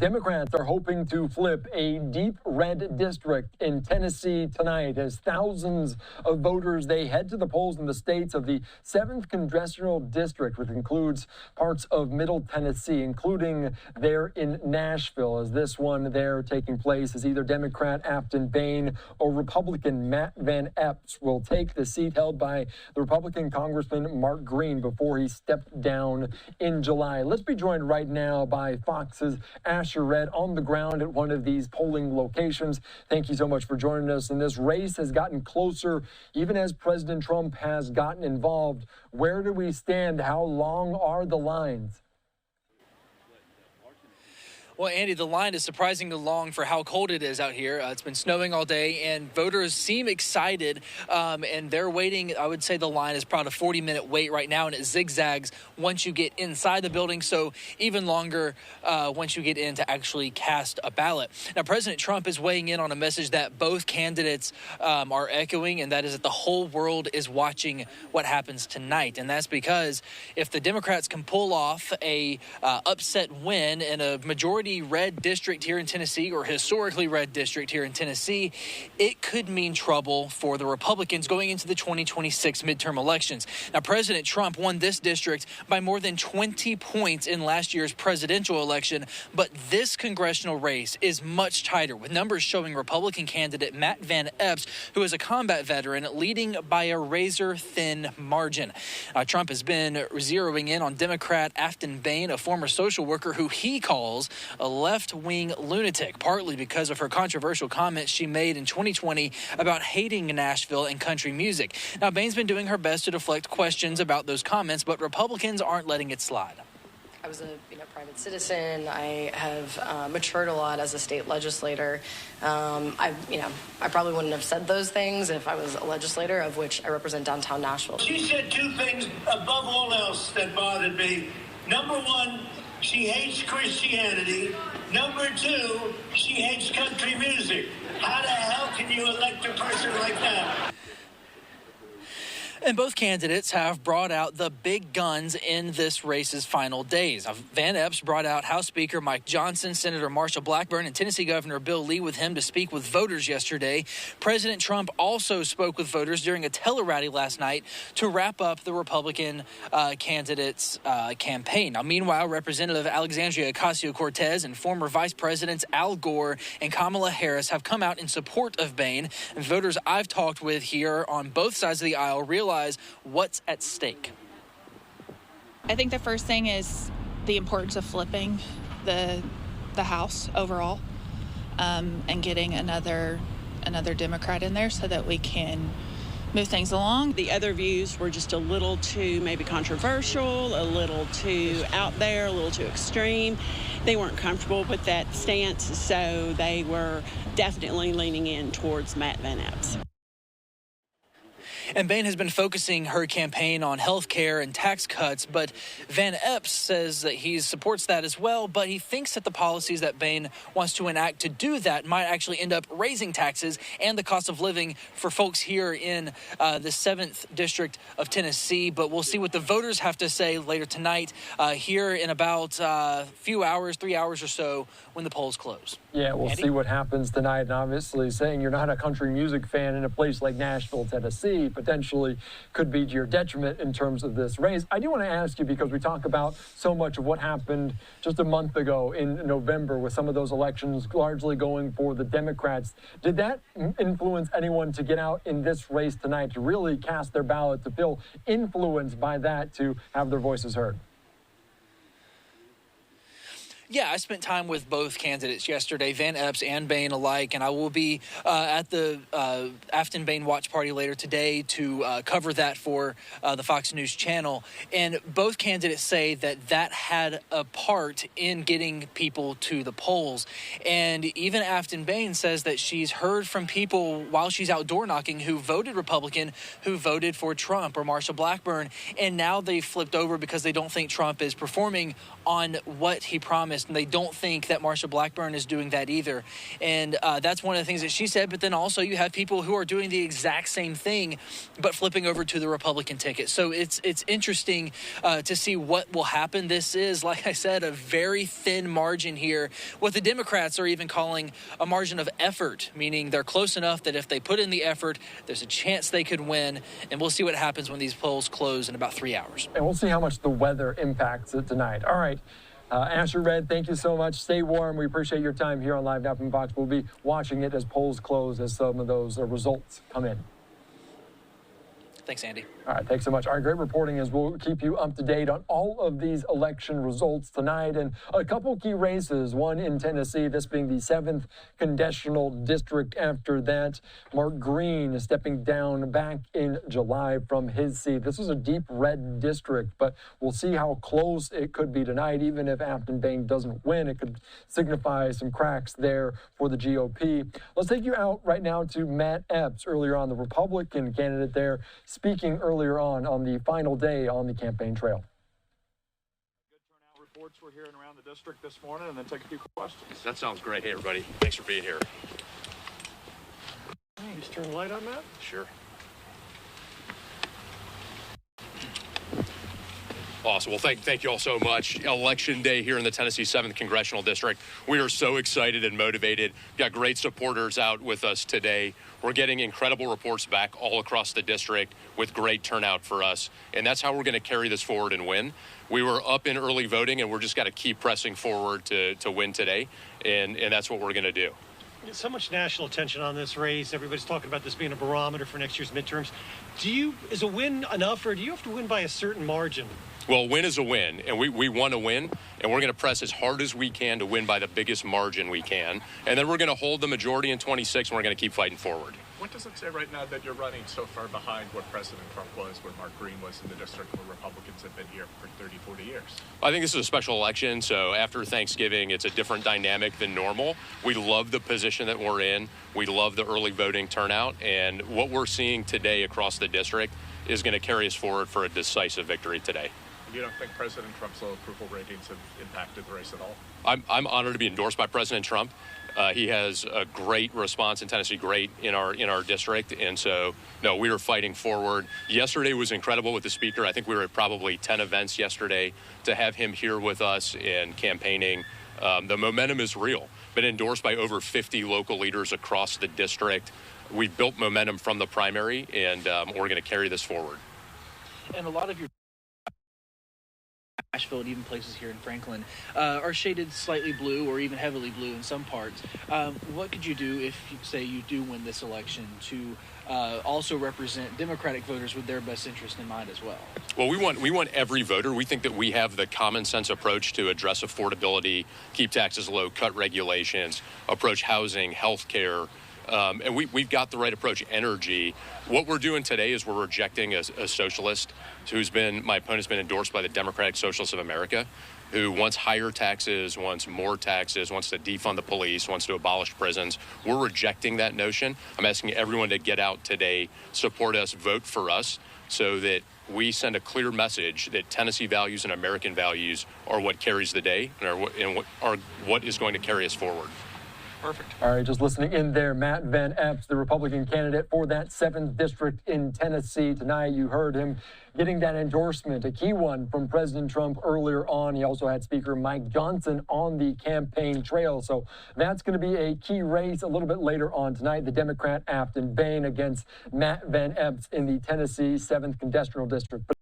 Democrats are hoping to flip a deep red district in Tennessee tonight as thousands of voters, they head to the polls in the states of the 7th Congressional District, which includes parts of Middle Tennessee, including there in Nashville, as this one there taking place as either Democrat Aftyn Behn or Republican Matt Van Epps will take the seat held by the Republican Congressman Mark Green before he stepped down in July. Let's be joined right now by Fox's Asher Red on the ground at one of these polling locations. Thank you so much for joining us. And this race has gotten closer even as President Trump has gotten involved. Where do we stand? How long are the lines? Well, Andy, the line is surprisingly long for how cold it is out here. It's been snowing all day, and voters seem excited, and they're waiting. I would say the line is probably a 40-minute wait right now, and it zigzags once you get inside the building, so even longer once you get in to actually cast a ballot. Now, President Trump is weighing in on a message that both candidates are echoing, and that is that the whole world is watching what happens tonight, and that's because if the Democrats can pull off a upset win in a majority red district here in Tennessee, or historically red district here in Tennessee, it could mean trouble for the Republicans going into the 2026 midterm elections. Now, President Trump won this district by more than 20 points in last year's presidential election, but this congressional race is much tighter, with numbers showing Republican candidate Matt Van Epps, who is a combat veteran, leading by a razor-thin margin. Trump has been zeroing in on Democrat Aftyn Behn, a former social worker who he calls a left-wing lunatic, partly because of her controversial comments she made in 2020 about hating Nashville and country music. Now, Bain's been doing her best to deflect questions about those comments, but Republicans aren't letting it slide. I was a private citizen. I have matured a lot as a state legislator. I probably wouldn't have said those things if I was a legislator, of which I represent downtown Nashville. She said two things above all else that bothered me. Number one, she hates Christianity. Number two, she hates country music. How the hell can you elect a person like that? And both candidates have brought out the big guns in this race's final days. Van Epps brought out House Speaker Mike Johnson, Senator Marsha Blackburn, and Tennessee Governor Bill Lee with him to speak with voters yesterday. President Trump also spoke with voters during a tele-rally last night to wrap up the Republican candidate's campaign. Now, meanwhile, Representative Alexandria Ocasio-Cortez and former Vice Presidents Al Gore and Kamala Harris have come out in support of Behn. And voters I've talked with here on both sides of the aisle realize what's at stake. I think the first thing is the importance of flipping the House overall, and getting another Democrat in there so that we can move things along. The other views were just a little too maybe controversial, a little too out there, a little too extreme. They weren't comfortable with that stance, so they were definitely leaning in towards Matt Van Epps. And Behn has been focusing her campaign on health care and tax cuts, but Van Epps says that he supports that as well, but he thinks that the policies that Behn wants to enact to do that might actually end up raising taxes and the cost of living for folks here in the 7th District of Tennessee. But we'll see what the voters have to say later tonight here in about a few hours, 3 hours or so, when the polls close. Yeah, we'll see what happens tonight. And obviously, saying you're not a country music fan in a place like Nashville, Tennessee, potentially could be to your detriment in terms of this race. I do want to ask you, because we talk about so much of what happened just a month ago in November with some of those elections largely going for the Democrats. Did that influence anyone to get out in this race tonight, to really cast their ballot, to feel influenced by that, to have their voices heard? Yeah, I spent time with both candidates yesterday, Van Epps and Behn alike, and I will be at the Aftyn Behn watch party later today to cover that for the Fox News channel. And both candidates say that that had a part in getting people to the polls. And even Aftyn Behn says that she's heard from people while she's out door knocking who voted Republican, who voted for Trump or Marsha Blackburn, and now they've flipped over because they don't think Trump is performing on what he promised honest, and they don't think that Marsha Blackburn is doing that either. And that's one of the things that she said. But then also you have people who are doing the exact same thing, but flipping over to the Republican ticket. So it's interesting to see what will happen. This is, like I said, a very thin margin here. What the Democrats are even calling a margin of effort, meaning they're close enough that if they put in the effort, there's a chance they could win. And we'll see what happens when these polls close in about 3 hours. And we'll see how much the weather impacts it tonight. All right. Asher Red, thank you so much. Stay warm. We appreciate your time here on Live Now from Fox. We'll be watching it as polls close, as some of those results come in. Thanks, Andy. All right, thanks so much. All right, great reporting as we'll keep you up to date on all of these election results tonight and a couple key races, one in Tennessee, this being the 7th congressional district. After that, Mark Green is stepping down back in July from his seat. This is a deep red district, but we'll see how close it could be tonight. Even if Aftyn Behn doesn't win, it could signify some cracks there for the GOP. Let's take you out right now to Matt Epps, earlier on, the Republican candidate there, speaking earlier on the final day on the campaign trail. Good turnout reports we're hearing around the district this morning, and then take a few questions. That sounds great. Hey, everybody. Thanks for being here. Just turn the light on, Matt. Sure. Awesome. Well, thank you all so much. Election day here in the Tennessee 7th Congressional District. We are so excited and motivated. We've got great supporters out with us today. We're getting incredible reports back all across the district with great turnout for us. And that's how we're going to carry this forward and win. We were up in early voting, and we're just got to keep pressing forward to win today. And that's what we're going to do. So much national attention on this race. Everybody's talking about this being a barometer for next year's midterms. Is a win enough, or do you have to win by a certain margin? Well, win is a win, and we want to win, and we're going to press as hard as we can to win by the biggest margin we can. And then we're going to hold the majority in 26, and we're going to keep fighting forward. What does it say right now that you're running so far behind what President Trump was, where Mark Green was in the district, where Republicans have been here for 30, 40 years? I think this is a special election, so after Thanksgiving, it's a different dynamic than normal. We love the position that we're in. We love the early voting turnout, and what we're seeing today across the district is going to carry us forward for a decisive victory today. You don't think President Trump's low approval ratings have impacted the race at all? I'm honored to be endorsed by President Trump. He has a great response in Tennessee, great in our district, and so no, we are fighting forward. Yesterday was incredible with the speaker. I think we were at probably 10 events yesterday. To have him here with us and campaigning, the momentum is real. Been endorsed by over 50 local leaders across the district. We've built momentum from the primary, and we're going to carry this forward. And a lot of your Nashville and even places here in Franklin are shaded slightly blue or even heavily blue in some parts. What could you do if, say, you do win this election to also represent Democratic voters with their best interest in mind as well? Well, we want every voter. We think that we have the common sense approach to address affordability, keep taxes low, cut regulations, approach housing, health care. And we've got the right approach. Energy. What we're doing today is we're rejecting a socialist my opponent's been endorsed by the Democratic Socialists of America, who wants higher taxes, wants more taxes, wants to defund the police, wants to abolish prisons. We're rejecting that notion. I'm asking everyone to get out today, support us, vote for us, so that we send a clear message that Tennessee values and American values are what carries the day and are what is going to carry us forward. Perfect. All right, just listening in there, Matt Van Epps, the Republican candidate for that 7th district in Tennessee. Tonight, you heard him getting that endorsement, a key one from President Trump earlier on. He also had Speaker Mike Johnson on the campaign trail. So that's going to be a key race a little bit later on tonight. The Democrat Aftyn Behn against Matt Van Epps in the Tennessee 7th congressional district.